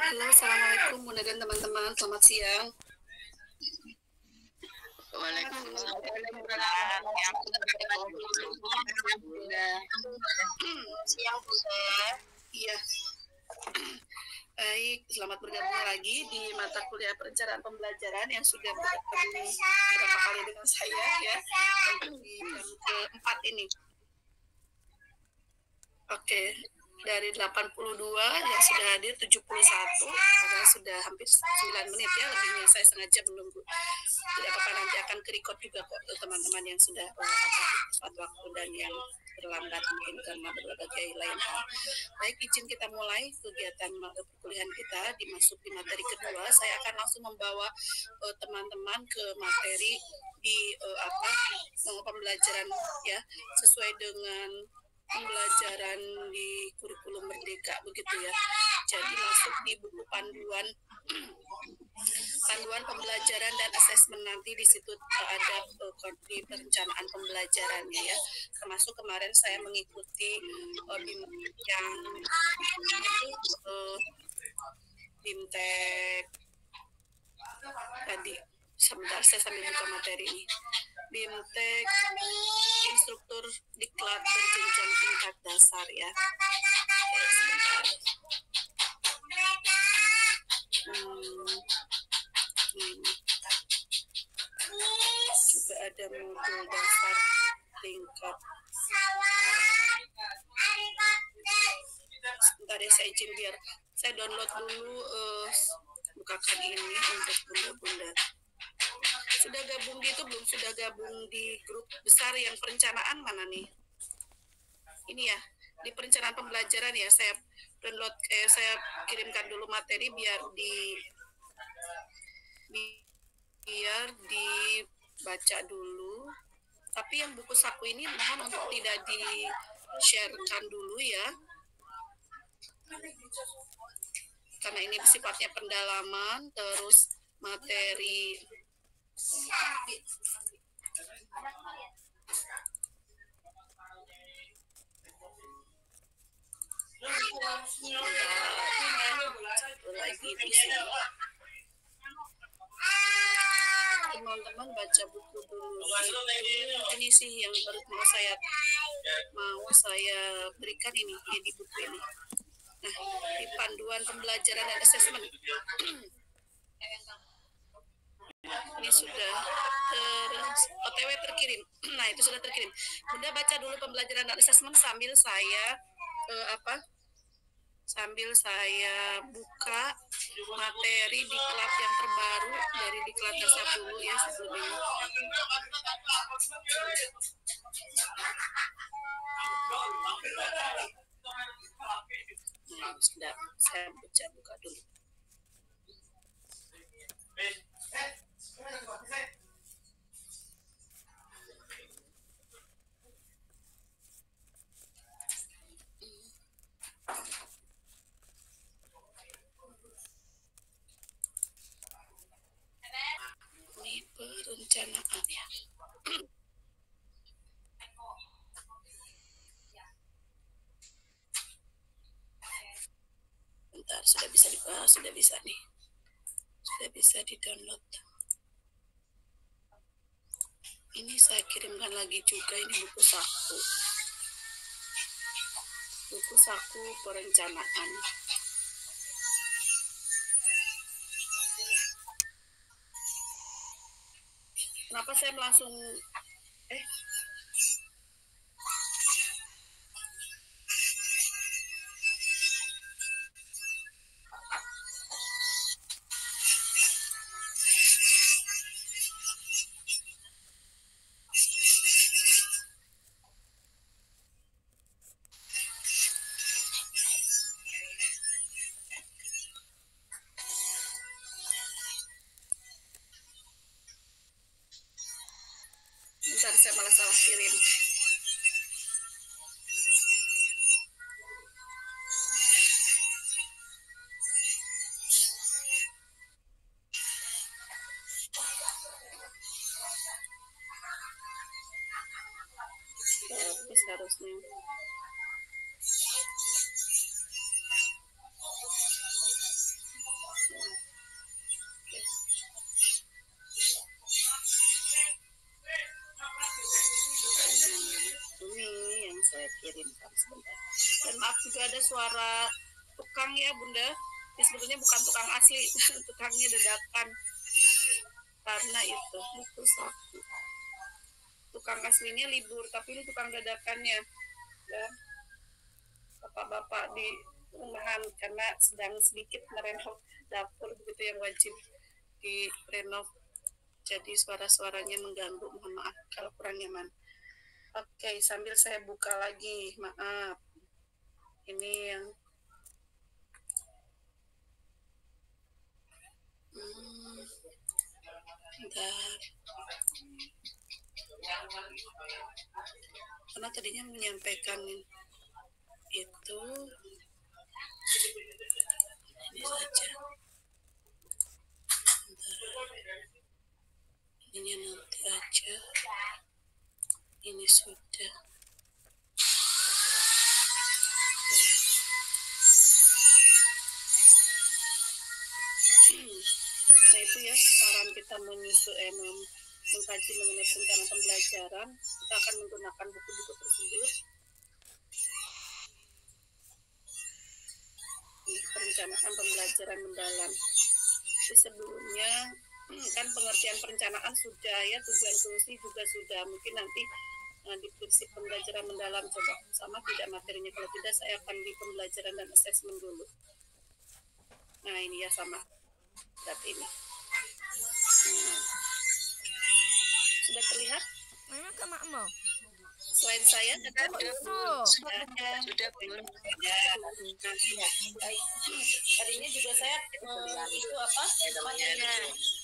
Halo, assalamualaikum Bunda dan teman-teman. Selamat siang. Waalaikumsalam. Siang, Bunda. Iya. Baik, selamat bergabung lagi di mata kuliah perencanaan pembelajaran yang sudah bergabung beberapa kali dengan saya ya, untuk di jam keempat ini. Oke, dari 82 yang sudah hadir 71, padahal sudah hampir 9 menit ya, lebihnya saya sengaja menunggu. Tidak apa-apa, nanti akan ke-record juga kok teman-teman yang sudah tepat waktu dan yang terlambat mungkin karena berbagai lain hal. Baik, izin kita mulai kegiatan perkuliahan kita dimasuki materi kedua. Saya akan langsung membawa teman-teman ke materi di pembelajaran ya, sesuai dengan pembelajaran di kurikulum Merdeka begitu ya. Jadi masuk di buku panduan pembelajaran dan asesmen, nanti di situ ada di perencanaan pembelajarannya ya. Termasuk kemarin saya mengikuti yang BIMTEK tadi. Sebentar, saya sambil buka materi ini. BIMTEK instruktur diklat berjenjang tingkat dasar ya. Oke, sebentar. Juga ada modul dasar tingkat. Sebentar ya, saya izin biar saya download dulu, bukakan ini untuk bunda-bunda. Sudah gabung di itu belum? Sudah gabung di grup besar yang perencanaan mana nih? Ini ya, di perencanaan pembelajaran ya, saya download, saya kirimkan dulu materi biar dibaca dulu. Tapi yang buku saku ini mohon untuk tidak di-sharekan dulu ya. Karena ini sifatnya pendalaman, terus materi lagi di sini. Teman-teman baca buku dulu. Ini sih yang baru mau saya berikan ini di buku ini. Nah, di panduan pembelajaran dan asesmen. Ini sudah OTW terkirim. Nah, itu sudah terkirim. Bunda baca dulu pembelajaran dan asesmen sambil saya sambil saya buka materi diklat yang terbaru dari diklat dasar dulu ya sebelumnya. Nah, sudah saya buka dulu. Ini perencanaan ya. Bentar, sudah bisa nih. Sudah bisa di-download. Ini saya kirimkan lagi juga, ini buku saku. Buku saku perencanaan. Kenapa saya langsung bentar, saya malah salah kirim. Bagus harusnya. kirimkan sebentar. Dan maaf juga ada suara tukang ya Bunda. Ini sebetulnya bukan tukang asli, tukangnya dadakan. Karena itu satu. Tukang aslinya libur, tapi ini tukang dadakannya. Ya. Bapak-bapak di rumahan karena sedang sedikit merenov dapur begitu yang wajib direnov. Jadi suara-suaranya mengganggu, mohon maaf kalau kurang nyaman. Oke, sambil saya buka lagi, maaf. Ini yang bentar. Karena tadinya menyampaikan itu ini saja. Ini nanti aja. Ini sudah. Nah itu ya saran kita mengkaji mengenai perencanaan pembelajaran. Kita akan menggunakan buku-buku tersebut. Perencanaan pembelajaran mendalam. Jadi sebelumnya kan pengertian perencanaan sudah ya, tujuan fungsi juga sudah. Mungkin nanti di prinsip pembelajaran mendalam coba sama tidak materinya. Kalau tidak saya akan di pembelajaran dan asesmen dulu. Nah ini ya sama saat ini. Sudah terlihat? Memang ke makmu. Selain saya ada sudah belum tadinya juga saya itu apa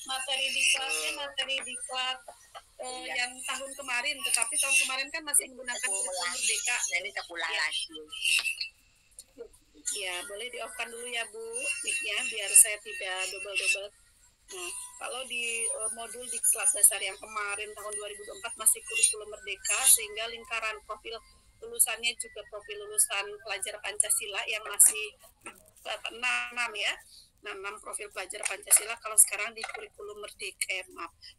materi di kelas yang tahun kemarin, tetapi tahun kemarin kan masih menggunakan kurikulum merdeka. Ini sekolah lagi. Ya boleh di off kan dulu ya Bu mic-nya biar saya tidak double. Nah, kalau di modul di kelas dasar yang kemarin tahun 2024 masih kurikulum merdeka, sehingga lingkaran profil lulusannya juga profil lulusan pelajar Pancasila yang masih 6 ya. 6 profil pelajar Pancasila. Kalau sekarang di kurikulum merdeka,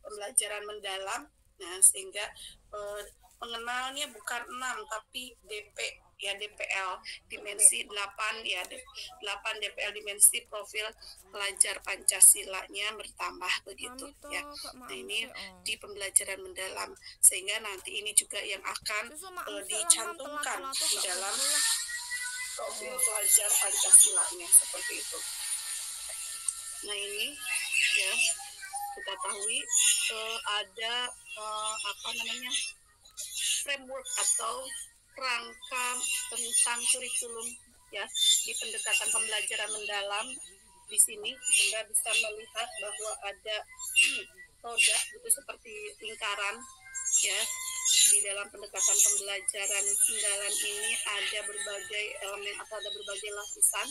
pembelajaran mendalam. Nah, sehingga pengenalnya bukan 6 tapi DPL dimensi 8 ya 8 DPL dimensi profil pelajar Pancasilanya bertambah begitu ya. Nah ini di pembelajaran mendalam sehingga nanti ini juga yang akan dicantumkan di dalam profil pelajar Pancasilanya seperti itu. Nah ini ya kita tahu ada framework atau rangka tentang kurikulum ya di pendekatan pembelajaran mendalam. Di sini Anda bisa melihat bahwa ada roda itu seperti lingkaran ya. Di dalam pendekatan pembelajaran mendalam ini ada berbagai elemen atau ada berbagai lapisan.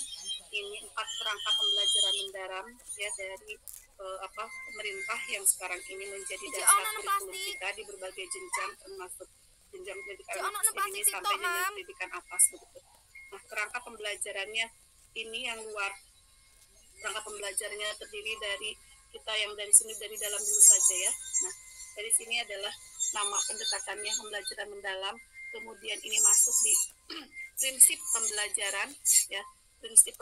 Ini 4 kerangka pembelajaran mendalam ya dari pemerintah yang sekarang ini menjadi dasar kurikulum kita di berbagai jenjang termasuk jenjang pendidikan ini sampai jenjang pendidikan atas begitu. Nah, kerangka pembelajarannya ini yang luar. Kerangka pembelajarannya terdiri dari kita yang dari sini dari dalam dulu saja ya. Nah, dari sini adalah nama pendekatannya pembelajaran mendalam. Kemudian ini masuk di prinsip pembelajaran ya. Prinsip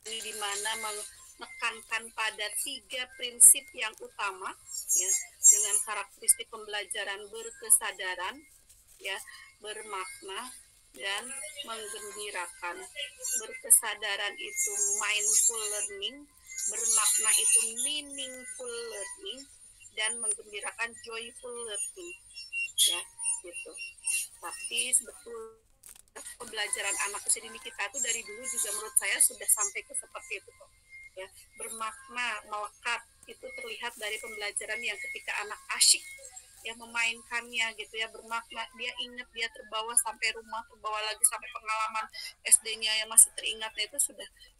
ini di mana menekankan pada 3 prinsip yang utama ya dengan karakteristik pembelajaran berkesadaran ya, bermakna dan menggembirakan. Berkesadaran itu mindful learning, bermakna itu meaningful learning, dan menggembirakan joyful learning. Ya, gitu. Tapi sebetulnya pembelajaran anak usia dini kita itu dari dulu juga menurut saya sudah sampai ke seperti itu kok. Ya, bermakna, melekat itu terlihat dari pembelajaran yang ketika anak asyik yang memainkannya gitu ya, bermakna, dia ingat, dia terbawa sampai rumah, terbawa lagi sampai pengalaman SD-nya yang masih teringat, itu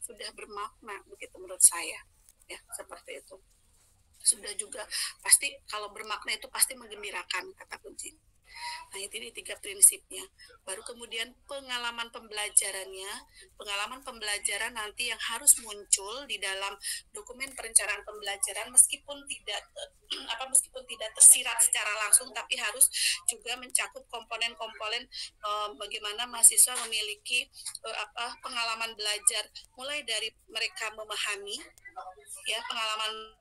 sudah bermakna begitu menurut saya ya, seperti itu. Sudah juga pasti kalau bermakna itu pasti menggembirakan kata kunci. Nah itu 3 prinsipnya. Baru kemudian pengalaman pembelajaran nanti yang harus muncul di dalam dokumen perencanaan pembelajaran meskipun tidak tidak tersirat secara langsung, tapi harus juga mencakup komponen-komponen bagaimana mahasiswa memiliki pengalaman belajar, mulai dari mereka memahami, ya, pengalaman,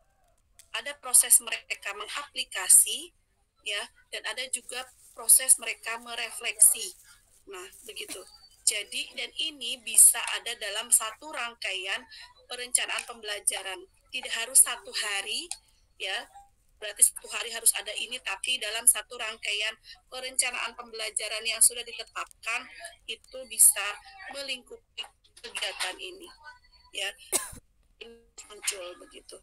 ada proses mereka mengaplikasi, ya, dan ada juga proses mereka merefleksi. Nah, begitu. Jadi, dan ini bisa ada dalam satu rangkaian perencanaan pembelajaran. Tidak harus satu hari, ya, berarti satu hari harus ada ini, tapi dalam satu rangkaian perencanaan pembelajaran yang sudah ditetapkan, itu bisa melingkupi kegiatan ini, ya, muncul begitu.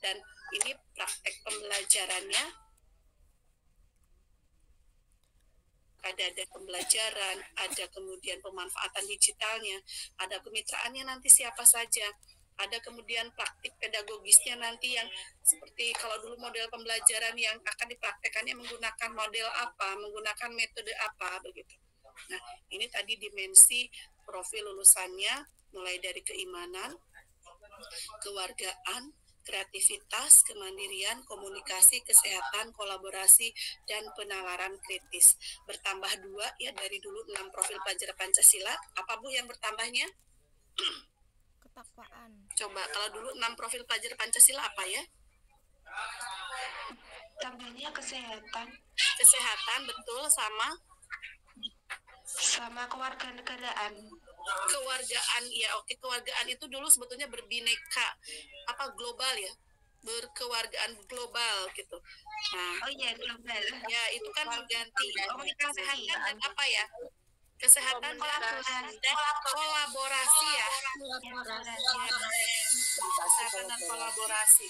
Dan ini praktek pembelajarannya, ada pembelajaran, ada kemudian pemanfaatan digitalnya, ada kemitraannya nanti siapa saja, ada kemudian praktik pedagogisnya nanti yang seperti kalau dulu model pembelajaran yang akan dipraktekannya menggunakan model apa, menggunakan metode apa, begitu. Nah, ini tadi dimensi profil lulusannya, mulai dari keimanan, kewargaan, kreativitas, kemandirian, komunikasi, kesehatan, kolaborasi, dan penalaran kritis. Bertambah 2, ya, dari dulu 6 profil pelajar Pancasila. Apa Bu yang bertambahnya? Ketakwaan. Coba, kalau dulu 6 profil pelajar Pancasila apa ya? Tambahnya kesehatan. Kesehatan, betul, sama kewarganegaraan. Kewargaan, ya, oke, kewargaan itu dulu sebetulnya berbineka, global, ya, berkewargaan global gitu. Nah, oh iya, global. Ya, itu kan mengganti kesehatan dan apa ya? Kesehatan dan kolaborasi, ya. Kesehatan dan kolaborasi.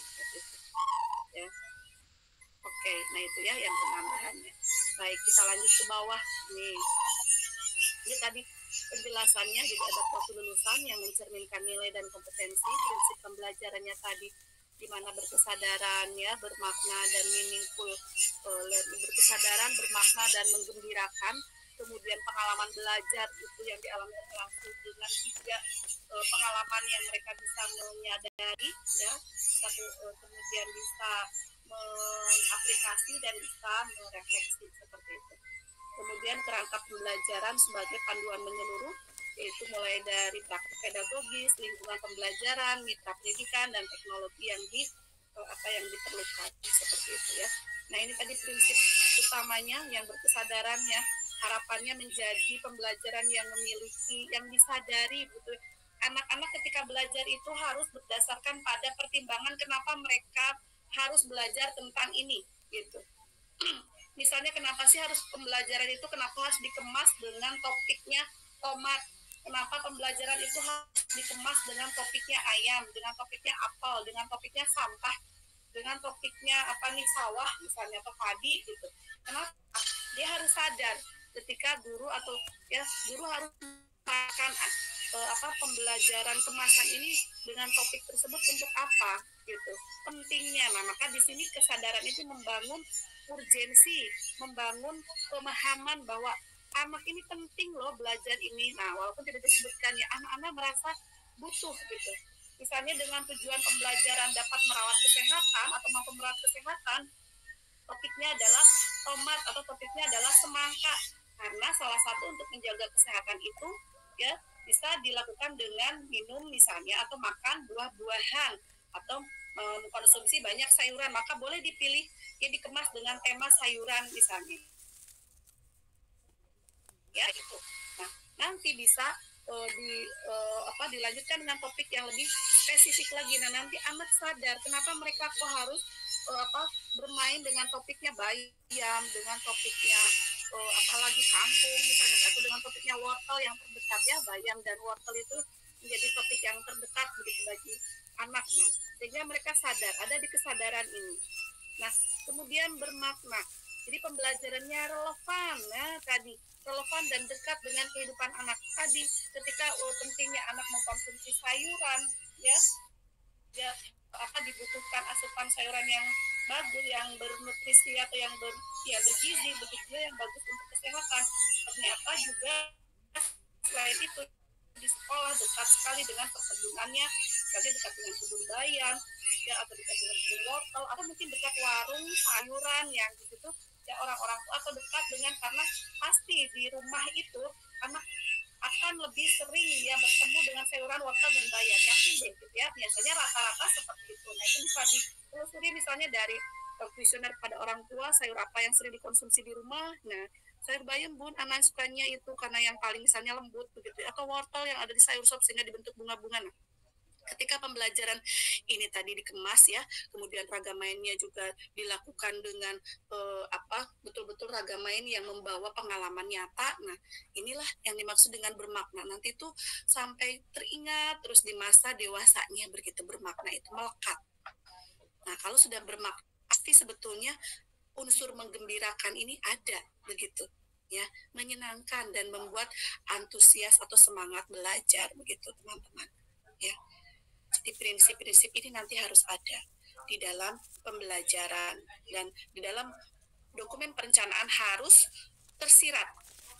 Ya. Oke, nah itu ya yang penambahannya. Baik, kita lanjut ke bawah nih. Ini tadi penjelasannya, jadi ada profil lulusan yang mencerminkan nilai dan kompetensi, prinsip pembelajarannya tadi di mana berkesadaran, ya, bermakna dan meaningful, berkesadaran, bermakna dan menggembirakan. Kemudian pengalaman belajar itu yang dialami langsung dengan 3 pengalaman yang mereka bisa menyadari, ya, kemudian bisa mengaplikasi dan bisa merefleksi seperti itu. Kemudian kerangka pembelajaran sebagai panduan menyeluruh, yaitu mulai dari praktik pedagogis, lingkungan pembelajaran, mitra pendidikan, dan teknologi yang diperlukan, seperti itu, ya. Nah, ini tadi prinsip utamanya yang berkesadarannya, harapannya menjadi pembelajaran yang memiliki, yang disadari, betul. Anak-anak ketika belajar itu harus berdasarkan pada pertimbangan kenapa mereka harus belajar tentang ini, gitu. Misalnya kenapa sih harus pembelajaran itu, kenapa harus dikemas dengan topiknya tomat, kenapa pembelajaran itu harus dikemas dengan topiknya ayam, dengan topiknya apel, dengan topiknya sampah, dengan topiknya sawah misalnya, atau padi, gitu. Kenapa? Dia harus sadar ketika guru harus melakukan pembelajaran kemasan ini dengan topik tersebut untuk apa, gitu, pentingnya. Nah, maka di sini kesadaran itu membangun urgensi, membangun pemahaman bahwa anak ini penting loh belajar ini. Nah, walaupun tidak disebutkan, ya, anak-anak merasa butuh, gitu. Misalnya dengan tujuan pembelajaran dapat merawat kesehatan atau mampu merawat kesehatan, topiknya adalah tomat atau topiknya adalah semangka. Karena salah satu untuk menjaga kesehatan itu, ya, bisa dilakukan dengan minum misalnya, atau makan buah-buahan, atau mengkonsumsi banyak sayuran, maka boleh dipilih, ya, dikemas dengan tema sayuran misalnya, ya, itu. Nah, nanti bisa dilanjutkan dengan topik yang lebih spesifik lagi. Nah, nanti anak sadar kenapa mereka kok harus bermain dengan topiknya bayam, dengan topiknya apalagi kangkung misalnya, atau dengan topiknya wortel yang terdekat, ya, bayam dan wortel itu menjadi topik yang terdekat begitu bagi anaknya, sehingga mereka sadar, ada di kesadaran ini. Nah, kemudian bermakna, jadi pembelajarannya relevan, ya, tadi relevan dan dekat dengan kehidupan anak tadi, ketika pentingnya anak mengkonsumsi sayuran, ya, dibutuhkan asupan sayuran yang bagus, yang bernutrisi atau yang bergizi, begitu, yang bagus untuk kesehatan. Ternyata juga selain itu di sekolah dekat sekali dengan perkebunannya, sekali dekat dengan kebun bayam, ya, atau dekat dengan kebun wortel, atau mungkin dekat warung sayuran yang gitu ya, orang-orang tua, atau dekat dengan, karena pasti di rumah itu anak akan lebih sering ya bertemu dengan sayuran, wortel, dan bayam, yakin deh gitu ya, biasanya rata-rata seperti itu. Nah, itu bisa ditelusuri misalnya dari kuesioner pada orang tua, sayur apa yang sering dikonsumsi di rumah. Nah, sayur bayam bun, anak sukanya itu karena yang paling misalnya lembut begitu, atau wortel yang ada di sayur sop sehingga dibentuk bunga-bunga. Nah, ketika pembelajaran ini tadi dikemas ya, kemudian raga mainnya juga dilakukan dengan betul-betul raga main yang membawa pengalaman nyata. Nah, inilah yang dimaksud dengan bermakna. Nanti tuh sampai teringat terus di masa dewasanya, begitu bermakna itu melekat. Nah, kalau sudah bermakna, pasti sebetulnya unsur menggembirakan ini ada begitu ya, menyenangkan dan membuat antusias atau semangat belajar begitu teman-teman ya. Jadi prinsip-prinsip ini nanti harus ada di dalam pembelajaran, dan di dalam dokumen perencanaan harus tersirat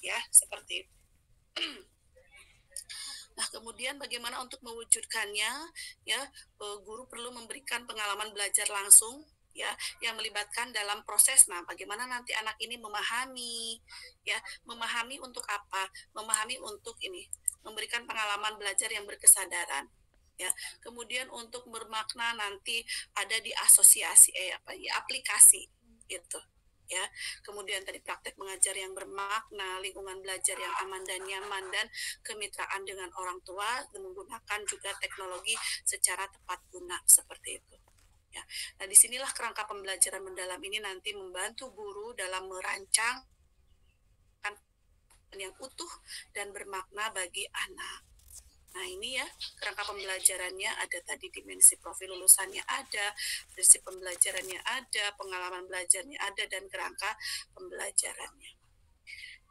ya, seperti itu. Nah, kemudian bagaimana untuk mewujudkannya ya, guru perlu memberikan pengalaman belajar langsung ya, yang melibatkan dalam proses. Nah, bagaimana nanti anak ini memahami ya, memahami untuk apa, memahami untuk ini, memberikan pengalaman belajar yang berkesadaran ya. Kemudian untuk bermakna nanti ada di asosiasi aplikasi itu ya. Kemudian tadi praktek mengajar yang bermakna, lingkungan belajar yang aman dan nyaman, dan kemitraan dengan orang tua, menggunakan juga teknologi secara tepat guna, seperti itu ya. Nah, disinilah kerangka pembelajaran mendalam ini nanti membantu guru dalam merancang yang utuh dan bermakna bagi anak. Nah, ini ya kerangka pembelajarannya ada, tadi dimensi profil lulusannya ada, prinsip pembelajarannya ada, pengalaman belajarnya ada, dan kerangka pembelajarannya.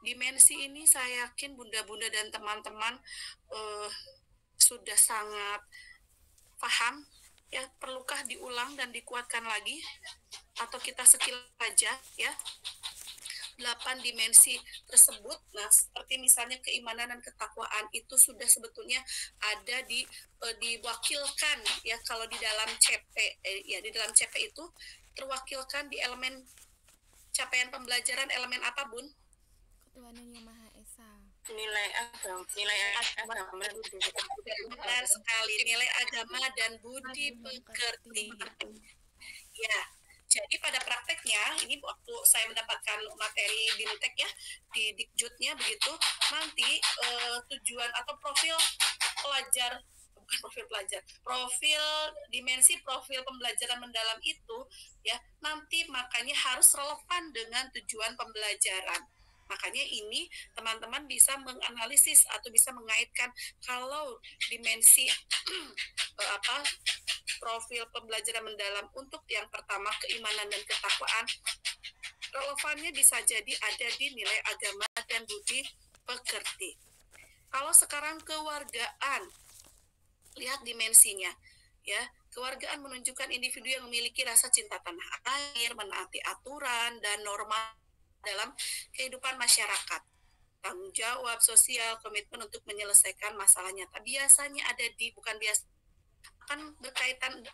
Dimensi ini saya yakin bunda-bunda dan teman-teman sudah sangat paham ya. Perlukah diulang dan dikuatkan lagi, atau kita sekilas saja ya 8 dimensi tersebut? Nah, seperti misalnya keimanan dan ketakwaan itu sudah sebetulnya ada diwakilkan ya, kalau di dalam CP ya, di dalam CP itu terwakilkan di elemen capaian pembelajaran, elemen apa bun? Ketuhanan Yang Maha Esa. Nilai agama, benar sekali, nilai agama dan budi pekerti ya. Jadi pada prakteknya ini, waktu saya mendapatkan materi di Nutek ya, di Dikjutnya begitu, nanti tujuan atau profil pelajar, bukan profil pelajar, profil dimensi profil pembelajaran mendalam itu ya, nanti makanya harus relevan dengan tujuan pembelajaran. Makanya ini teman-teman bisa menganalisis atau bisa mengaitkan, kalau dimensi profil pembelajaran mendalam untuk yang pertama keimanan dan ketakwaan, relevannya bisa jadi ada di nilai agama dan budi pekerti. Kalau sekarang kewargaan, lihat dimensinya ya. Kewargaan menunjukkan individu yang memiliki rasa cinta tanah air, menaati aturan dan norma dalam kehidupan masyarakat, tanggung jawab sosial, komitmen untuk menyelesaikan masalah nyata. Biasanya ada di, bukan biasa, akan berkaitan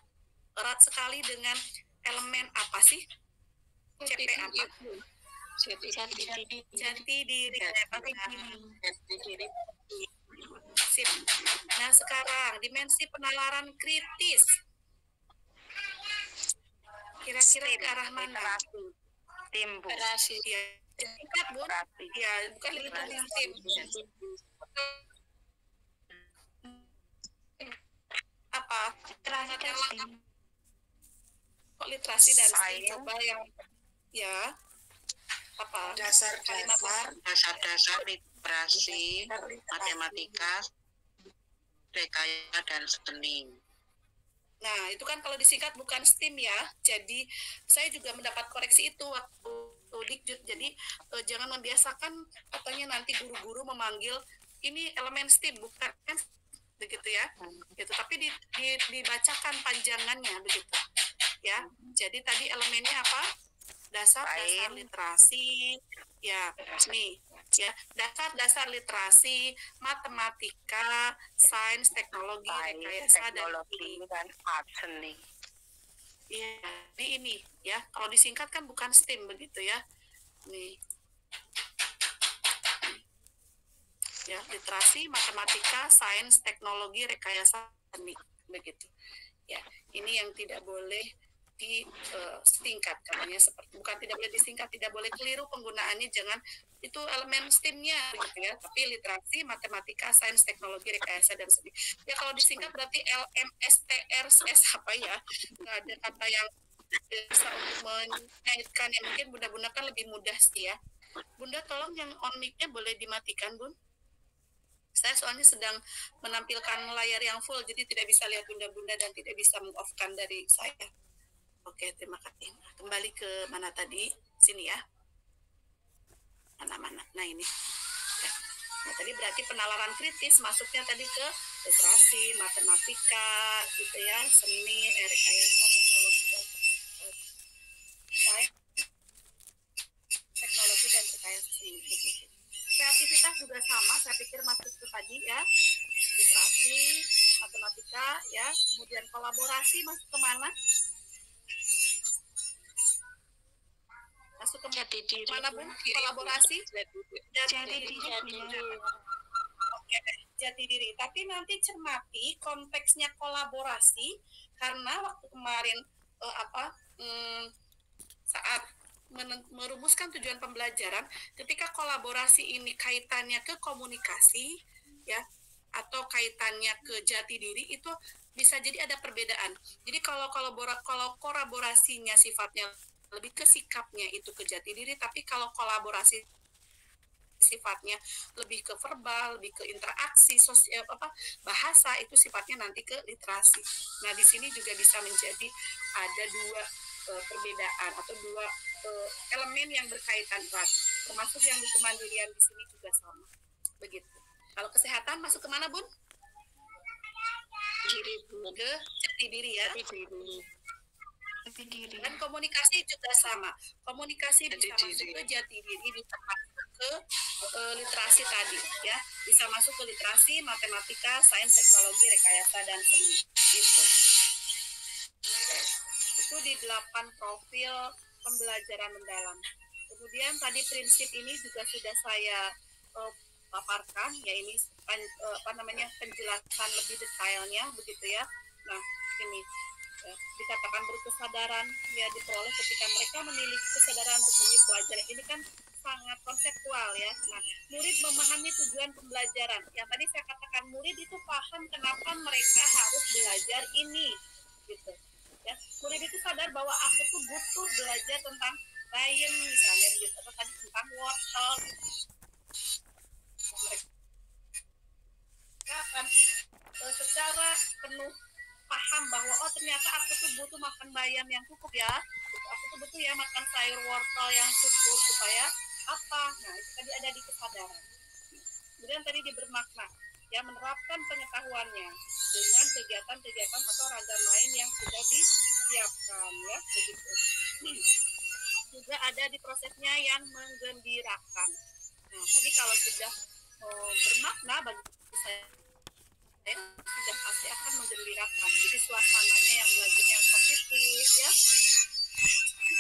erat sekali dengan elemen apa sih? CP apa? Jati diri. Sip. Nah, sekarang dimensi penalaran kritis. Kira-kira ke arah mana? Tim, Bu. Ya, singkat, Bu. Ya, bukan literasi tim. Apa? Kok literasi dan STEM? Coba yang ya. Apa? Dasar-dasar literasi, matematika, rekayasa dan seni. Nah, itu kan kalau disingkat bukan STEM ya. Jadi saya juga mendapat koreksi itu waktu Dikjut. Jadi jangan membiasakan katanya nanti guru-guru memanggil ini elemen STEM, bukan begitu ya. Gitu. Tapi dibacakan panjangannya begitu. Ya. Jadi tadi elemennya apa? Dasar-dasar literasi. Ya, nih. Ya, dasar-dasar literasi, matematika, sains, teknologi, rekayasa, dan art seni. Iya, ini ya. Kalau disingkat kan bukan STEM begitu ya. Nih. Ya, literasi, matematika, sains, teknologi, rekayasa seni begitu. Ya, ini yang tidak boleh disingkat katanya, seperti bukan tidak boleh disingkat, tidak boleh keliru penggunaannya, jangan itu elemen STEM-nya gitu ya, tapi literasi, matematika, sains, teknologi, rekayasa dan seni. Ya kalau disingkat berarti LMSTRS apa ya, nggak ada kata yang bisa untuk mengaitkan ya, mungkin bunda-bunda kan lebih mudah sih ya. Bunda tolong yang on mic-nya boleh dimatikan, Bun. Saya soalnya sedang menampilkan layar yang full, jadi tidak bisa lihat bunda-bunda dan tidak bisa meng-off-kan dari saya. Oke, terima kasih. Kembali ke mana tadi? Sini ya. Mana-mana. Nah ini. Ya. Nah tadi berarti penalaran kritis masuknya tadi ke literasi, matematika, gitu ya, seni, rekayasa, teknologi dan sains, teknologi dan rekayasa seni. Begitu. Kreativitas juga sama, saya pikir masuk ke tadi ya, literasi, matematika ya, kemudian kolaborasi masuk ke mana? Masuk ke Jati diri. mana, Bun? Kolaborasi? Jati diri. Oke, jati diri. Tapi nanti cermati konteksnya kolaborasi, karena waktu kemarin saat merumuskan tujuan pembelajaran, ketika kolaborasi ini kaitannya ke komunikasi ya, atau kaitannya ke jati diri, itu bisa jadi ada perbedaan. Jadi kalau kolaborasinya sifatnya lebih ke sikapnya itu ke jati diri, tapi kalau kolaborasi sifatnya lebih ke verbal, lebih ke interaksi sosial, bahasa, itu sifatnya nanti ke literasi. Nah di sini juga bisa menjadi ada dua perbedaan atau dua elemen yang berkaitan erat, termasuk yang di kemandirian di sini juga sama. Begitu. Kalau kesehatan masuk kemana, Bun? Diri, Bu. Ke jati diri ya. Jati diri. Dan komunikasi juga sama. Komunikasi bisa masuk ke jati diri, bisa masuk ke literasi tadi ya. Bisa masuk ke literasi, matematika, sains, teknologi, rekayasa dan seni. Gitu. Itu di 8 profil pembelajaran mendalam. Kemudian tadi prinsip ini juga sudah saya paparkan, ya ini penjelasan lebih detailnya begitu ya. Nah ini ya, dikatakan berkesadaran ya diperoleh ketika mereka memiliki kesadaran untuk memilih pelajaran. Ini kan sangat konseptual ya. Nah, murid memahami tujuan pembelajaran. Yang tadi saya katakan, murid itu paham kenapa mereka harus belajar ini, gitu. Ya, murid itu sadar bahwa aku tuh butuh belajar tentang bayam misalnya, gitu, atau tadi tentang wortel. Mereka akan secara penuh paham bahwa oh ternyata aku tuh butuh makan bayam yang cukup ya, aku tuh butuh ya makan sayur wortel yang cukup supaya apa. Nah itu tadi ada di kesadaran. Kemudian tadi bermakna ya, menerapkan pengetahuannya dengan kegiatan-kegiatan atau ragam lain yang sudah disiapkan ya, begitu. Juga ada di prosesnya yang menggembirakan. Nah tadi kalau sudah bermakna bagi saya sudah pasti akan menggembirakan. Jadi suasananya yang belajarnya yang positif ya.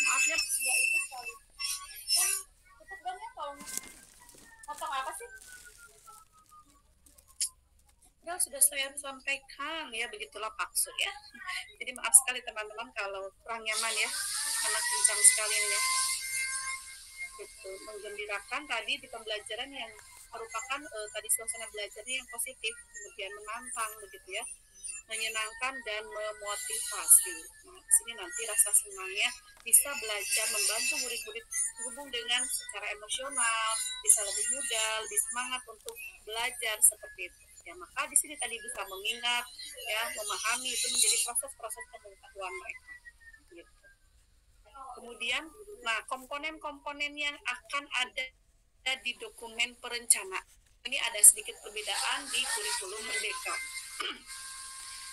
Maaf ya, ya itu sekali. Kan tutup dong ya, tolong. Potong apa sih? Ya sudah saya sampaikan ya, begitulah maksud ya. Jadi maaf sekali teman-teman kalau kurang nyaman ya, karena kencang sekali ini ya. Gitu, menggembirakan tadi di pembelajaran yang merupakan tadi suasana belajarnya yang positif, kemudian menantang begitu ya, menyenangkan dan memotivasi. Nah, di sini nanti rasa senangnya bisa belajar membantu murid-murid terhubung dengan secara emosional, bisa lebih mudah, lebih semangat untuk belajar seperti itu. Ya, maka di sini tadi bisa mengingat, ya, memahami, itu menjadi proses-proses pengetahuan mereka. Gitu. Kemudian, nah komponen-komponen yang akan ada di dokumen perencanaan. Ini ada sedikit perbedaan di kurikulum Merdeka.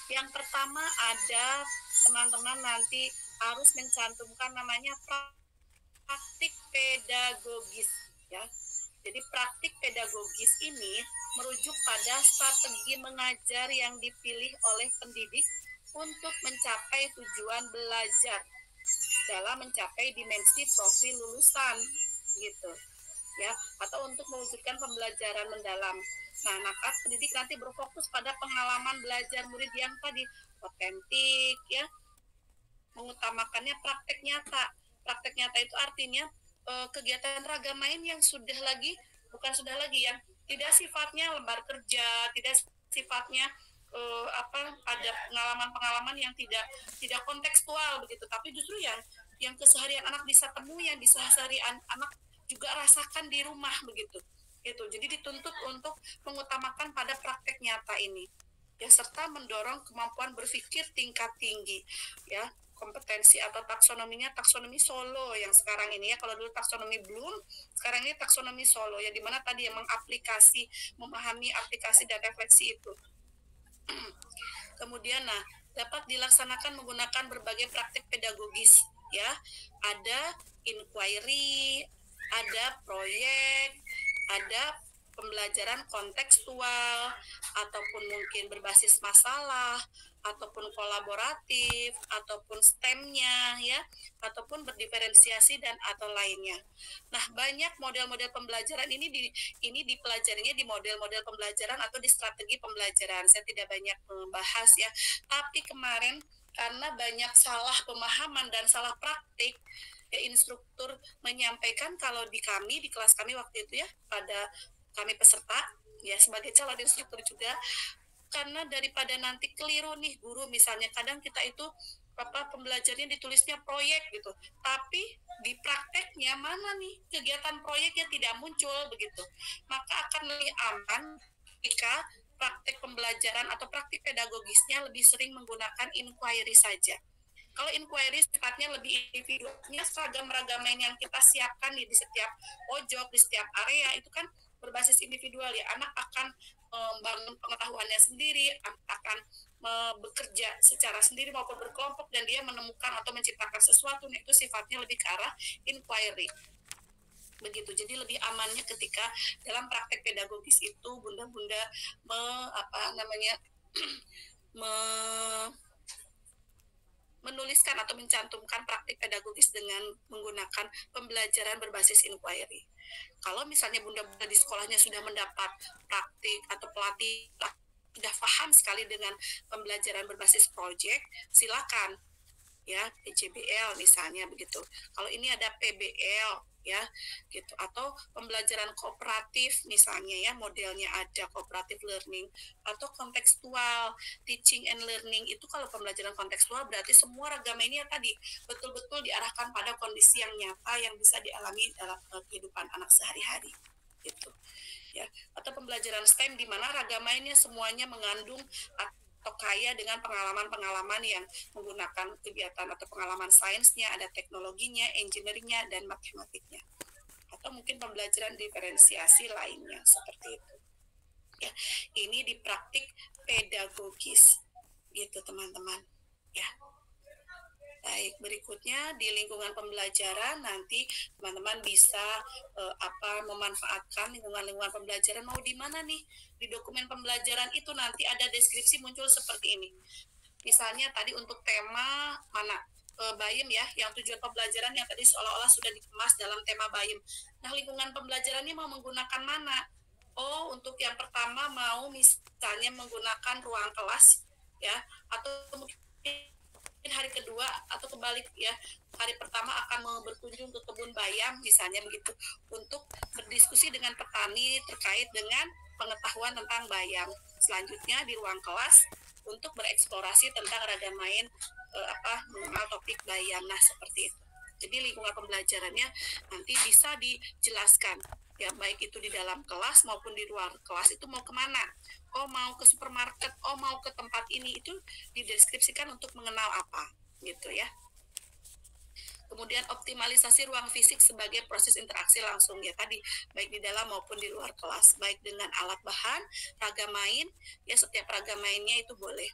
Yang pertama ada teman-teman nanti harus mencantumkan namanya praktik pedagogis ya. Jadi praktik pedagogis ini merujuk pada strategi mengajar yang dipilih oleh pendidik untuk mencapai tujuan belajar dalam mencapai dimensi profil lulusan gitu ya, atau untuk mewujudkan pembelajaran mendalam. Nah, maka pendidik nanti berfokus pada pengalaman belajar murid yang tadi otentik ya, mengutamakannya praktek nyata. Praktek nyata itu artinya kegiatan raga main yang sudah lagi yang tidak sifatnya lembar kerja, tidak sifatnya ada pengalaman-pengalaman yang tidak kontekstual begitu, tapi justru yang keseharian anak bisa temui, yang bisa seharian anak juga rasakan di rumah begitu. Itu. Jadi dituntut untuk mengutamakan pada praktek nyata ini. Ya, serta mendorong kemampuan berpikir tingkat tinggi ya, kompetensi atau taksonominya taksonomi Solo yang sekarang ini ya, kalau dulu taksonomi Bloom, sekarang ini taksonomi Solo ya, dimana tadi yang memahami aplikasi dan refleksi itu. Kemudian dapat dilaksanakan menggunakan berbagai praktik pedagogis ya, ada inquiry, ada proyek, ada pembelajaran kontekstual, ataupun mungkin berbasis masalah, ataupun kolaboratif, ataupun STEM-nya ya, ataupun berdiferensiasi dan atau lainnya. Nah, banyak model-model pembelajaran ini dipelajarinya di model-model pembelajaran atau di strategi pembelajaran. Saya tidak banyak membahas ya, tapi kemarin karena banyak salah pemahaman dan salah praktik, ya, instruktur menyampaikan kalau di kelas kami waktu itu ya, pada kami peserta ya sebagai calon instruktur juga, karena daripada nanti keliru nih guru, misalnya kadang kita itu pembelajarannya ditulisnya proyek gitu, tapi di prakteknya mana nih kegiatan proyeknya tidak muncul begitu, maka akan lebih aman jika praktek pembelajaran atau praktik pedagogisnya lebih sering menggunakan inquiry saja. Kalau inquiry sifatnya lebih individualnya, seragam-ragam yang kita siapkan di setiap pojok, di setiap area itu kan berbasis individual ya. Anak akan membangun pengetahuannya sendiri, akan bekerja secara sendiri maupun berkelompok, dan dia menemukan atau menciptakan sesuatu. Nah, itu sifatnya lebih ke arah inquiry. Begitu. Jadi lebih amannya ketika dalam praktek pedagogis itu bunda-bunda menuliskan atau mencantumkan praktik pedagogis dengan menggunakan pembelajaran berbasis inquiry. Kalau misalnya bunda-bunda di sekolahnya sudah mendapat praktik atau pelatih sudah paham sekali dengan pembelajaran berbasis project, silakan ya, PJBL misalnya begitu. Kalau ini ada PBL ya gitu, atau pembelajaran kooperatif misalnya ya, modelnya ada cooperative learning atau kontekstual teaching and learning. Itu kalau pembelajaran kontekstual berarti semua ragam ini ya tadi betul-betul diarahkan pada kondisi yang nyata yang bisa dialami dalam kehidupan anak sehari-hari gitu ya. Atau pembelajaran STEM di mana ragam mainnya semuanya mengandung atau kaya dengan pengalaman-pengalaman yang menggunakan kegiatan atau pengalaman sainsnya, ada teknologinya, engineeringnya, dan matematiknya. Atau mungkin pembelajaran diferensiasi lainnya seperti itu. Ya, ini di praktik pedagogis, gitu teman-teman. Ya. Baik, berikutnya di lingkungan pembelajaran nanti teman-teman bisa memanfaatkan lingkungan pembelajaran mau di mana nih. Di dokumen pembelajaran itu nanti ada deskripsi muncul seperti ini. Misalnya tadi untuk tema mana? BAIM ya, yang tujuan pembelajaran yang tadi seolah-olah sudah dikemas dalam tema BAIM. Nah, lingkungan pembelajarannya mau menggunakan mana? Oh, untuk yang pertama mau misalnya menggunakan ruang kelas ya, atau mungkin hari kedua atau kebalik ya, hari pertama akan berkunjung ke kebun bayam misalnya begitu, untuk berdiskusi dengan petani terkait dengan pengetahuan tentang bayam. Selanjutnya di ruang kelas untuk bereksplorasi tentang ragam main mengenal topik bayam. Nah, seperti itu. Jadi lingkungan pembelajarannya nanti bisa dijelaskan ya, baik itu di dalam kelas maupun di luar kelas itu mau kemana. Oh, mau ke supermarket, oh mau ke tempat ini, itu dideskripsikan untuk mengenal apa gitu ya. Kemudian optimalisasi ruang fisik sebagai proses interaksi langsung ya tadi, baik di dalam maupun di luar kelas, baik dengan alat bahan, ragam main ya, setiap ragam mainnya itu boleh.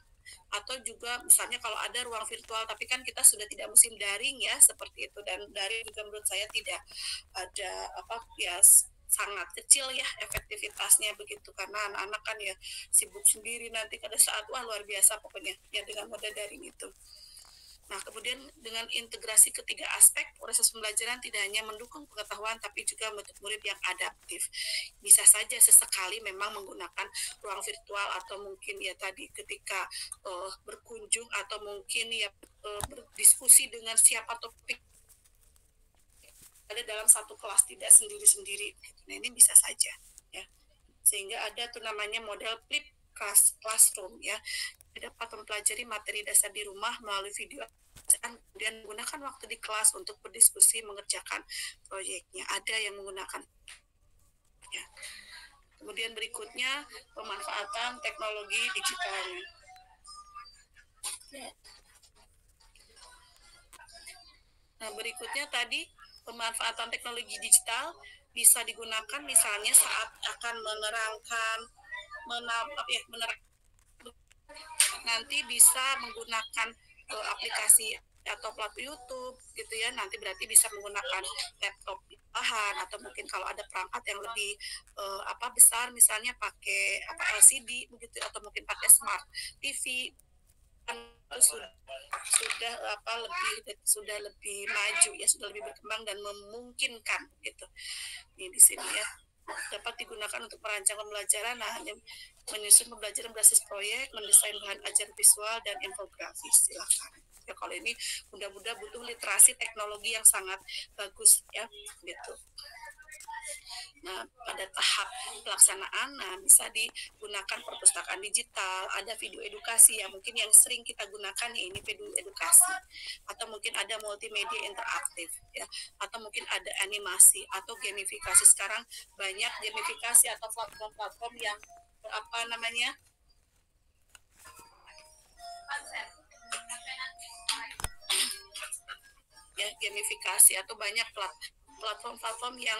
Atau juga misalnya kalau ada ruang virtual, tapi kan kita sudah tidak musim daring ya seperti itu, dan daring juga menurut saya tidak ada sangat kecil ya efektivitasnya begitu, karena anak-anak kan ya sibuk sendiri, nanti pada saat wah luar biasa pokoknya ya dengan moda daring itu. Nah, kemudian dengan integrasi ketiga aspek, proses pembelajaran tidak hanya mendukung pengetahuan, tapi juga membentuk murid yang adaptif. Bisa saja sesekali memang menggunakan ruang virtual atau mungkin ya tadi ketika berkunjung atau mungkin ya berdiskusi dengan siapa topik ada dalam satu kelas, tidak sendiri-sendiri. Nah, ini bisa saja ya. Sehingga ada tuh namanya model flip classroom ya. Dapat mempelajari materi dasar di rumah melalui video, kemudian menggunakan waktu di kelas untuk berdiskusi mengerjakan proyeknya. Ada yang menggunakan ya. Kemudian berikutnya pemanfaatan teknologi digitalnya. Nah, berikutnya tadi pemanfaatan teknologi digital bisa digunakan misalnya saat akan menerangkan nanti bisa menggunakan aplikasi atau platform YouTube gitu ya, nanti berarti bisa menggunakan laptop bahan atau mungkin kalau ada perangkat yang lebih besar misalnya pakai LCD begitu atau mungkin pakai smart TV kan sudah lebih maju ya, sudah lebih berkembang dan memungkinkan gitu. Ini di sini ya dapat digunakan untuk merancang pembelajaran, nah hanya menyusun pembelajaran berbasis proyek, mendesain bahan ajar visual dan infografis. Silakan. Ya kalau ini mudah-mudahan butuh literasi teknologi yang sangat bagus ya gitu. Nah, pada tahap pelaksanaan, bisa digunakan perpustakaan digital, ada video edukasi yang mungkin yang sering kita gunakan ya ini video edukasi, atau mungkin ada multimedia interaktif, ya, atau mungkin ada animasi atau gamifikasi. Sekarang banyak gamifikasi atau platform-platform yang ya gamifikasi atau banyak platform-platform yang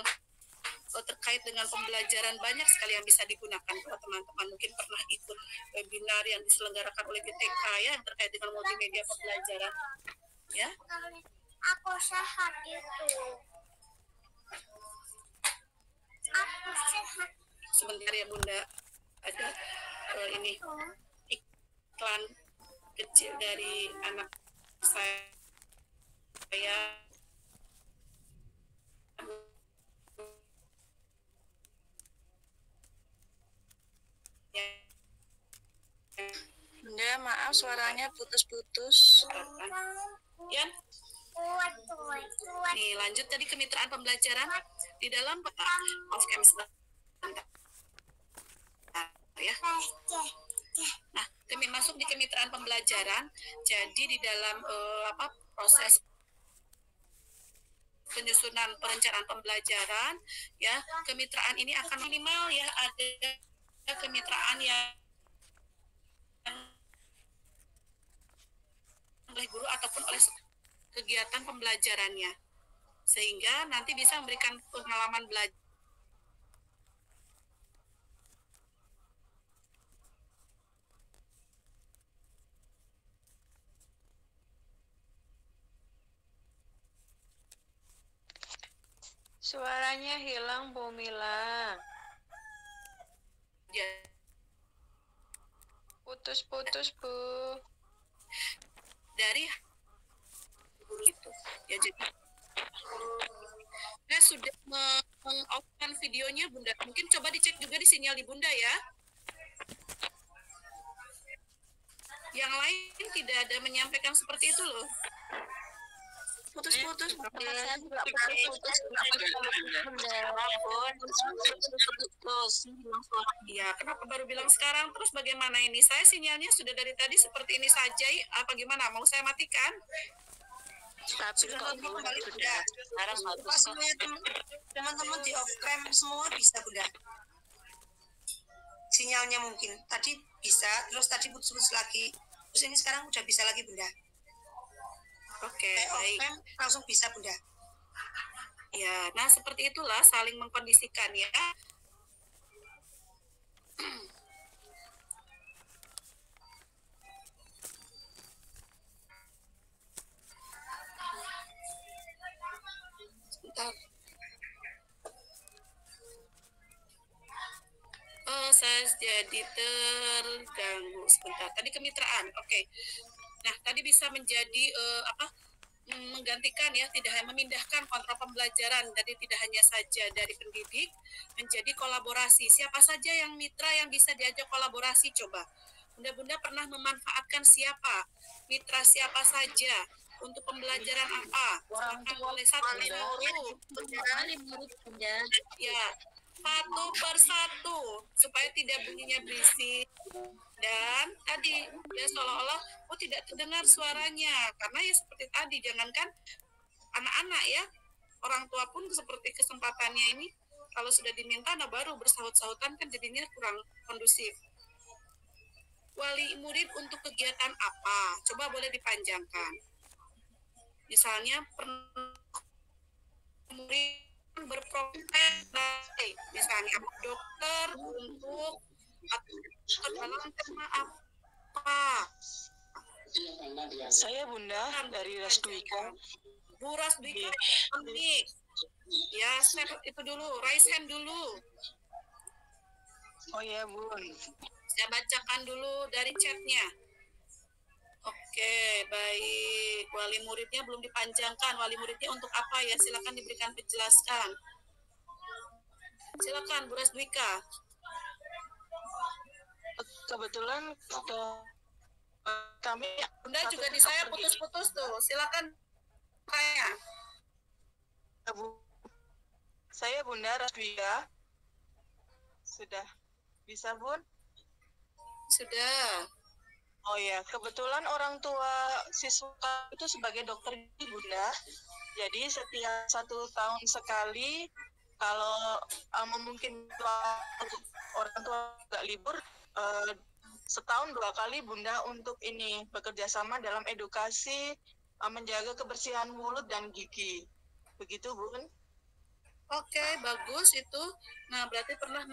terkait dengan pembelajaran, banyak sekali yang bisa digunakan. Kalau teman-teman mungkin pernah ikut webinar yang diselenggarakan oleh GTK ya yang terkait dengan multimedia pembelajaran ya. Aku sehat itu. Aku sehat. Sebentar ya Bunda, ada ini iklan kecil dari anak saya Bunda, maaf suaranya putus-putus. Ya. Nih, lanjut tadi kemitraan pembelajaran di dalam peta off-cam ya. Nah, kami masuk di kemitraan pembelajaran. Jadi di dalam proses penyusunan perencanaan pembelajaran ya, kemitraan ini akan minimal ya ada kemitraan yang oleh guru ataupun oleh kegiatan pembelajarannya, sehingga nanti bisa memberikan pengalaman belajar. Suaranya hilang, Bu Mila. Ya. Putus-putus, Bu. Dari guru itu ya, jadi saya sudah meng-off-kan videonya Bunda, mungkin coba dicek juga di sinyal di Bunda ya. Yang lain tidak ada menyampaikan seperti itu loh. Putus-putus. Saya juga putus-putus. Iya, kenapa baru bilang sekarang? Terus bagaimana ini? Saya sinyalnya sudah dari tadi seperti ini saja. Apa gimana? Mau saya matikan? Tapi kok kembali Bunda. Sekarang bagus. Teman-teman di off cam semua bisa Bunda. Sinyalnya mungkin tadi bisa, terus tadi putus-putus lagi. Terus ini sekarang udah bisa lagi Bunda. Oke, Off baik. cam langsung bisa Bunda. Ya, nah seperti itulah saling mengkondisikan ya. Sebentar. Oh, saya jadi terganggu sebentar. Tadi kemitraan, oke. Nah, tadi bisa menjadi menggantikan ya, tidak hanya memindahkan kontrol pembelajaran, jadi tidak hanya saja dari pendidik menjadi kolaborasi. Siapa saja yang mitra yang bisa diajak kolaborasi coba? Bunda-bunda pernah memanfaatkan siapa? Mitra siapa saja? Untuk pembelajaran apa? Silakan boleh satu ya, satu persatu supaya tidak bunyinya berisik. Dan tadi ya seolah-olah tidak terdengar suaranya karena ya seperti tadi, jangankan anak-anak ya, orang tua pun seperti kesempatannya ini kalau sudah diminta nah baru bersaut-sautan kan jadinya kurang kondusif. Wali murid untuk kegiatan apa? Coba boleh dipanjangkan. Misalnya murid berprofesi, misalnya dokter untuk atau dalam tema apa? Saya Bunda dari Rasduika. Bu Rasduika, ya, step itu dulu, raise hand dulu. Oh ya Bun. Saya bacakan dulu dari chatnya. Oke, baik. Wali muridnya belum dipanjangkan. Wali muridnya untuk apa ya? Silakan diberikan penjelasan. Silakan, Bu Rasduika. Kebetulan kami Bunda juga di saya putus-putus tuh. Silakan tanya. Saya Bunda Rasduika. Sudah bisa Bun? Sudah. Oh ya, kebetulan orang tua siswa itu sebagai dokter gigi Bunda. Jadi setiap 1 tahun sekali kalau memungkinkan orang tua nggak libur, setahun 2 kali Bunda untuk ini bekerja sama dalam edukasi menjaga kebersihan mulut dan gigi. Begitu Bun? Oke, bagus itu. Nah, berarti pernah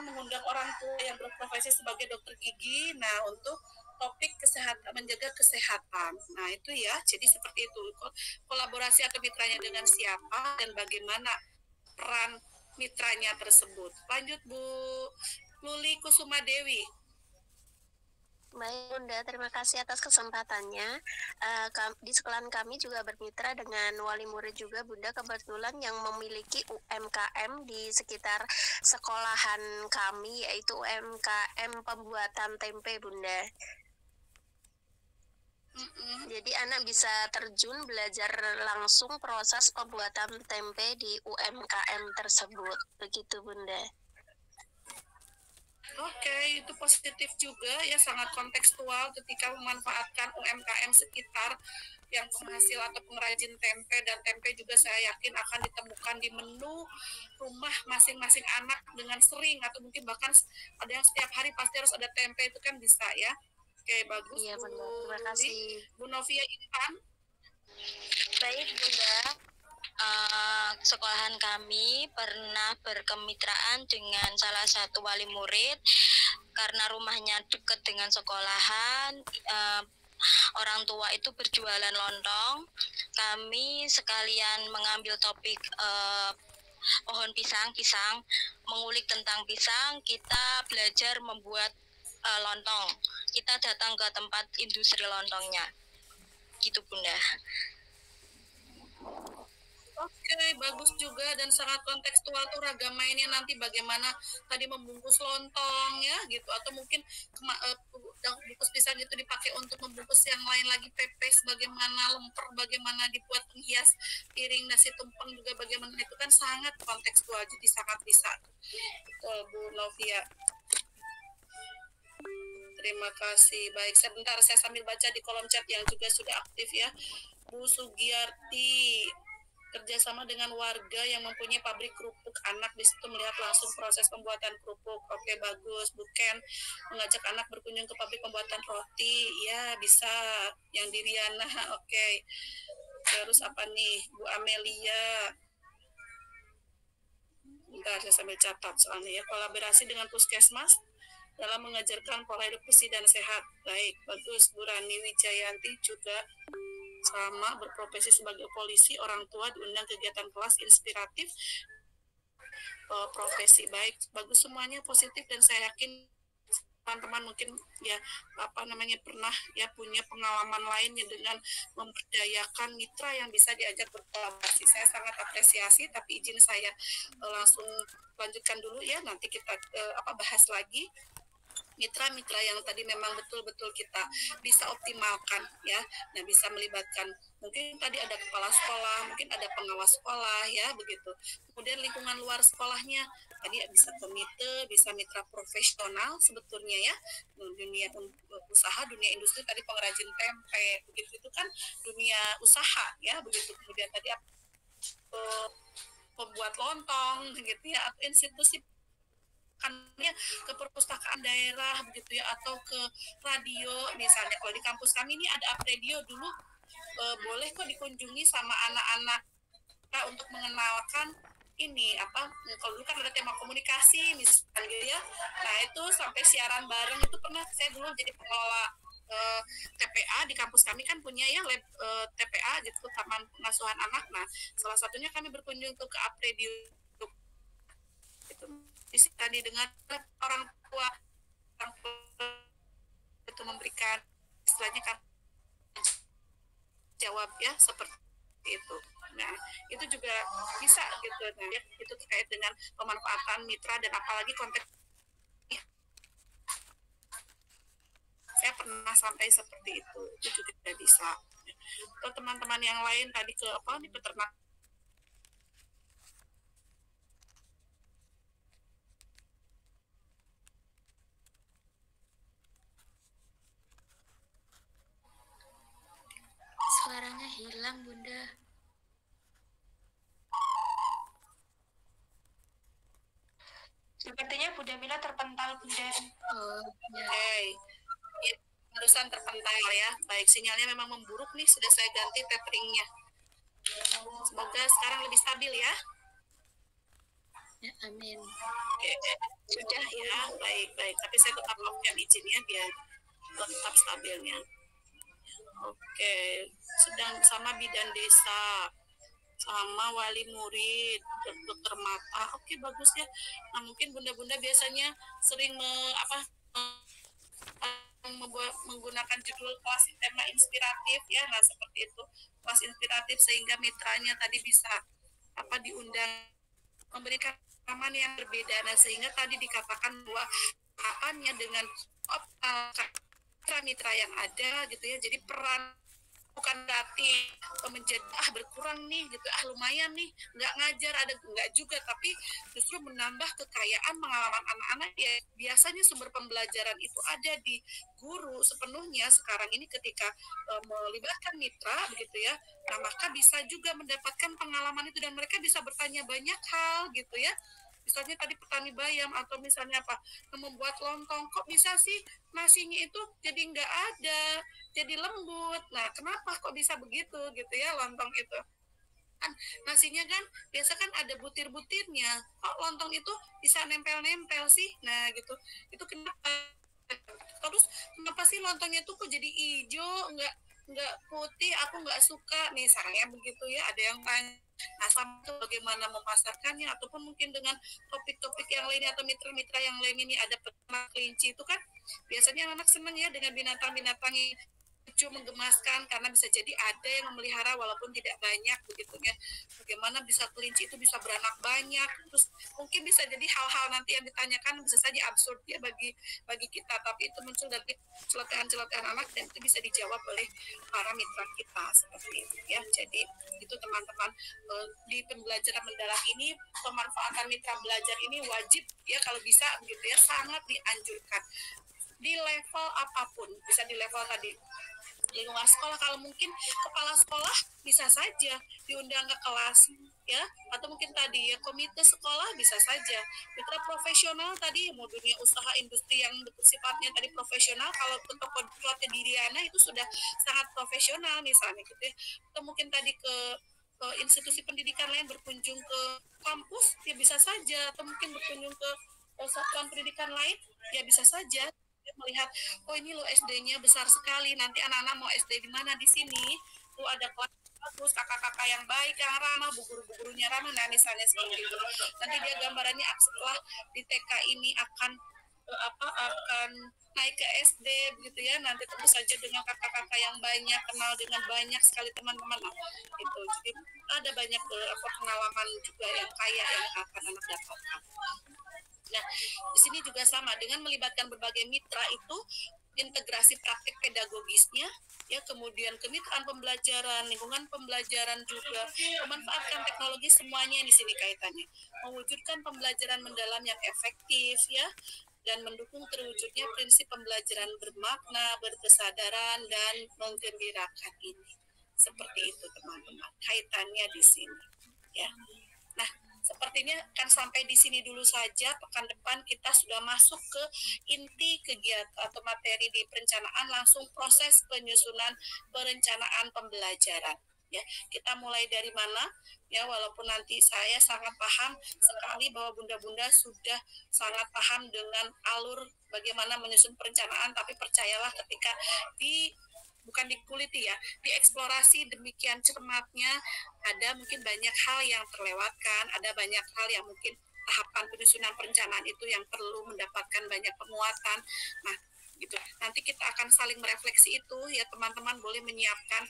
mengundang orang tua yang berprofesi sebagai dokter gigi. Nah, untuk topik kesehatan, menjaga kesehatan. Nah, itu ya. Jadi seperti itu. Kolaborasi atau mitranya dengan siapa dan bagaimana peran mitranya tersebut. Lanjut Bu Luli Kusuma Dewi. Baik Bunda, terima kasih atas kesempatannya. Di sekolahan kami juga bermitra dengan wali murid juga Bunda, kebetulan yang memiliki UMKM di sekitar sekolahan kami, yaitu UMKM pembuatan tempe Bunda. Jadi anak bisa terjun belajar langsung proses pembuatan tempe di UMKM tersebut, begitu Bunda. Oke, itu positif juga ya, sangat kontekstual ketika memanfaatkan UMKM sekitar yang penghasil atau pengrajin tempe, dan tempe juga saya yakin akan ditemukan di menu rumah masing-masing anak dengan sering, atau mungkin bahkan ada yang setiap hari pasti harus ada tempe, itu kan bisa ya. Oke, bagus. Iya Bu, Bunda, terima kasih. Bu Novia Intan. Baik Bunda, sekolahan kami pernah berkemitraan dengan salah satu wali murid karena rumahnya dekat dengan sekolahan. Orang tua itu berjualan lontong. Kami sekalian mengambil topik pohon pisang, mengulik tentang pisang. Kita belajar membuat lontong. Kita datang ke tempat industri lontongnya. Gitu Bunda. Oke, bagus juga dan sangat kontekstual tuh ragam mainnya nanti bagaimana tadi membungkus lontong ya gitu, atau mungkin bungkus pisang itu dipakai untuk membungkus yang lain lagi, pepes bagaimana, lemper bagaimana dibuat penghias piring, nasi tumpeng juga bagaimana, itu kan sangat kontekstual, jadi sangat bisa. Betul Bu Novia. Terima kasih. Baik, sebentar saya sambil baca di kolom chat yang juga sudah aktif ya. Bu Sugiyarti, kerjasama dengan warga yang mempunyai pabrik kerupuk anak, di situ melihat langsung proses pembuatan kerupuk. Oke, bagus. Bu Ken, mengajak anak berkunjung ke pabrik pembuatan roti, ya bisa. Yang di Riana, oke. Terus apa nih, Bu Amelia? Bentar, saya sambil catat soalnya ya. Kolaborasi dengan puskesmas dalam mengajarkan pola hidup bersih dan sehat. Baik, bagus. Bu Rani Wijayanti juga sama, berprofesi sebagai polisi, orang tua diundang kegiatan kelas inspiratif profesi. Baik, bagus semuanya positif, dan saya yakin teman-teman mungkin ya pernah ya punya pengalaman lainnya dengan memberdayakan mitra yang bisa diajak berkolaborasi. Saya sangat apresiasi, tapi izin saya langsung lanjutkan dulu ya, nanti kita bahas lagi mitra-mitra yang tadi memang betul-betul kita bisa optimalkan ya. Nah, bisa melibatkan mungkin tadi ada kepala sekolah, mungkin ada pengawas sekolah ya, begitu. Kemudian lingkungan luar sekolahnya tadi bisa komite, bisa mitra profesional sebetulnya ya. Dunia usaha, dunia industri tadi pengrajin tempe, begitu itu kan dunia usaha ya, begitu. Kemudian tadi pembuat lontong gitu ya, atau institusi ke perpustakaan daerah begitu ya, atau ke radio misalnya. Kalau di kampus kami ini ada radio dulu, boleh kok dikunjungi sama anak-anak untuk mengenalkan ini kalau dulu kan ada tema komunikasi misalnya gitu ya. Nah itu sampai siaran bareng itu pernah. Saya dulu jadi pengelola TPA di kampus kami kan punya ya lab TPA gitu, Taman Pengasuhan Anak. Nah salah satunya kami berkunjung tuh ke radio itu, tadi dengan orang tua itu memberikan istilahnya kan jawab ya seperti itu. Nah itu juga bisa gitu. Nah ya, itu terkait dengan pemanfaatan mitra, dan apalagi konteks saya pernah sampai seperti itu juga bisa. Atau teman-teman yang lain tadi ke di peternak. Suaranya hilang, Bunda. Sepertinya Bunda Mila terpental, Bunda. Oh, ya. Ya, barusan terpental ya. Baik, sinyalnya memang memburuk nih, sudah saya ganti tetheringnya. Semoga sekarang lebih stabil ya. Ya, amin. Sudah ya, baik. Tapi saya tetap lakukan izinnya biar tetap stabilnya. Oke, sedang sama bidan desa, sama wali murid, dokter mata. Oke, bagus ya. Nah, mungkin bunda-bunda biasanya sering menggunakan judul kelas tema inspiratif ya. Nah, seperti itu, kelas inspiratif, sehingga mitranya tadi bisa diundang memberikan pengalaman yang berbeda. Nah, sehingga tadi dikatakan bahwa harapannya dengan mitra yang ada gitu ya, jadi peran bukan berarti menjadi berkurang nih gitu, lumayan nih nggak ngajar, ada nggak juga, tapi justru menambah kekayaan pengalaman anak-anak ya. Biasanya sumber pembelajaran itu ada di guru sepenuhnya. Sekarang ini ketika melibatkan mitra begitu ya, nah maka bisa juga mendapatkan pengalaman itu, dan mereka bisa bertanya banyak hal gitu ya. Misalnya tadi petani bayam, atau misalnya membuat lontong, kok bisa sih nasinya itu jadi nggak ada, jadi lembut. Nah kenapa kok bisa begitu gitu ya, lontong itu kan nasinya kan biasa kan ada butir-butirnya, kok lontong itu bisa nempel-nempel sih. Nah gitu, itu kenapa? Terus kenapa sih lontongnya tuh kok jadi hijau, nggak putih, aku nggak suka misalnya begitu ya, ada yang tanya. Nah, sama itu bagaimana memasarkannya, ataupun mungkin dengan topik-topik yang lainnya atau mitra-mitra yang lain ini. Ada peternak kelinci itu kan biasanya anak senang ya dengan binatang-binatang yang lucu, menggemaskan, karena bisa jadi ada yang memelihara walaupun tidak banyak begitu ya. Bagaimana bisa kelinci itu bisa beranak banyak, terus mungkin bisa jadi hal-hal nanti yang ditanyakan bisa saja absurd ya bagi kita, tapi itu muncul dari celotehan-celotehan anak, dan itu bisa dijawab oleh para mitra kita seperti itu ya. Jadi itu teman-teman, di pembelajaran mendalam ini pemanfaatan mitra belajar ini wajib ya, kalau bisa begitu ya, sangat dianjurkan di level apapun. Bisa di level tadi lingkungan sekolah, kalau mungkin kepala sekolah bisa saja diundang ke kelas ya, atau mungkin tadi ya komite sekolah bisa saja. Mitra profesional tadi mau dunia usaha industri yang sifatnya tadi profesional, kalau ke toko Diriana itu sudah sangat profesional misalnya gitu ya. Atau mungkin tadi ke institusi pendidikan lain, berkunjung ke kampus ya bisa saja, atau mungkin berkunjung ke satuan pendidikan lain ya bisa saja, melihat ini lo SD-nya besar sekali, nanti anak-anak mau SD di mana, di sini tuh ada kelas bagus, kakak-kakak yang baik, yang ramah, bu-guru-gurunya ramah, nah misalnya seperti itu. Nanti dia gambarannya setelah di TK ini akan akan naik ke SD begitu ya, nanti tentu saja dengan kakak-kakak yang banyak, kenal dengan banyak sekali teman-teman, nah, itu jadi ada banyak pengalaman juga yang kaya yang akan anak dapatkan. Nah, di sini juga sama dengan melibatkan berbagai mitra itu integrasi praktik pedagogisnya, ya kemudian kemitraan pembelajaran, lingkungan pembelajaran juga, memanfaatkan teknologi semuanya di sini kaitannya, mewujudkan pembelajaran mendalam yang efektif ya, dan mendukung terwujudnya prinsip pembelajaran bermakna, berkesadaran dan menggembirakan ini. Seperti itu teman-teman, kaitannya di sini. Ya. Nah, sepertinya akan sampai di sini dulu saja. Pekan depan kita sudah masuk ke inti kegiatan atau materi di perencanaan, langsung proses penyusunan perencanaan pembelajaran. Ya, kita mulai dari mana? Ya, walaupun nanti saya sangat paham sekali bahwa bunda-bunda sudah sangat paham dengan alur bagaimana menyusun perencanaan, tapi percayalah ketika bukan dikuliti ya, dieksplorasi demikian cermatnya, ada mungkin banyak hal yang terlewatkan, ada banyak hal yang mungkin tahapan penyusunan perencanaan itu yang perlu mendapatkan banyak penguatan. Nah, gitu. Nanti kita akan saling merefleksi itu ya, teman-teman boleh menyiapkan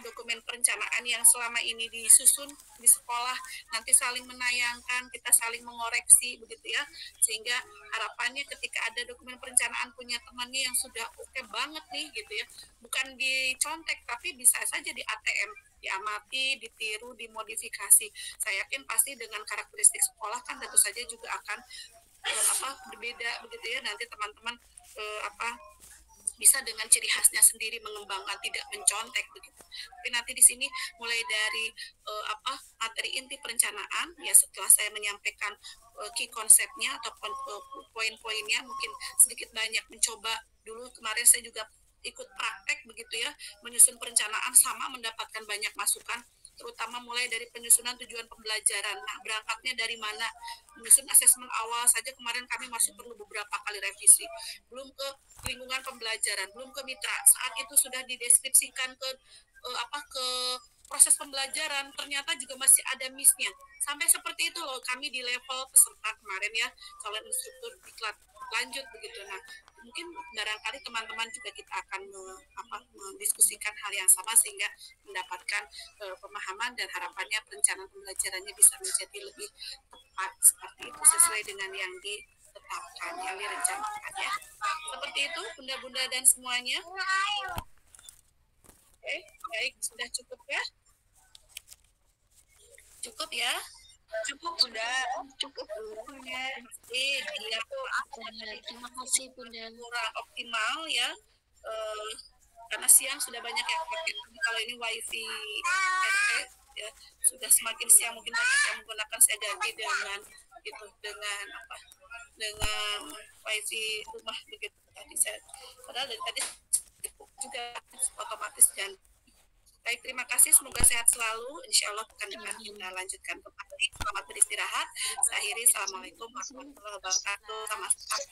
dokumen perencanaan yang selama ini disusun di sekolah, nanti saling menayangkan, kita saling mengoreksi begitu ya, sehingga harapannya ketika ada dokumen perencanaan punya temannya yang sudah oke banget nih gitu ya, bukan dicontek tapi bisa saja di ATM, diamati, ditiru, dimodifikasi. Saya yakin pasti dengan karakteristik sekolah kan tentu saja juga akan berbeda begitu ya, nanti teman-teman bisa dengan ciri khasnya sendiri mengembangkan, tidak mencontek begitu. Tapi nanti di sini mulai dari materi inti perencanaan ya, setelah saya menyampaikan key konsepnya atau poin-poinnya, mungkin sedikit banyak mencoba dulu. Kemarin saya juga ikut praktek begitu ya, menyusun perencanaan sama mendapatkan banyak masukan, terutama mulai dari penyusunan tujuan pembelajaran. Nah, berangkatnya dari mana? Menyusun asesmen awal saja kemarin kami masih perlu beberapa kali revisi. Belum ke lingkungan pembelajaran, belum ke mitra. Saat itu sudah dideskripsikan ke proses pembelajaran, ternyata juga masih ada miss-nya. Sampai seperti itu loh kami di level peserta kemarin ya, calon instruktur diklat lanjut begitu. Nah, mungkin barangkali teman-teman juga kita akan mendiskusikan hal yang sama sehingga mendapatkan pemahaman dan harapannya perencanaan pembelajarannya bisa menjadi lebih tepat seperti itu, sesuai dengan yang ditetapkan, yang direncanakan ya. Seperti itu bunda-bunda dan semuanya. Oke, baik, sudah cukup ya? Cukup ya? Cukup Bunda. Cukup Bunda. Terima kasih Bunda. Kurang optimal ya, karena siang sudah banyak yang pakai. Kalau ini wifi ya, sudah semakin siang mungkin banyak yang menggunakan, saya ganti dengan dengan wifi rumah begitu. Tadi saya padahal dari tadi juga otomatis dan baik, terima kasih, semoga sehat selalu. Insya Allah pekan depan kita lanjutkan kembali. Selamat beristirahat. Saya akhiri, assalamualaikum warahmatullahi wabarakatuh. Sama-sama.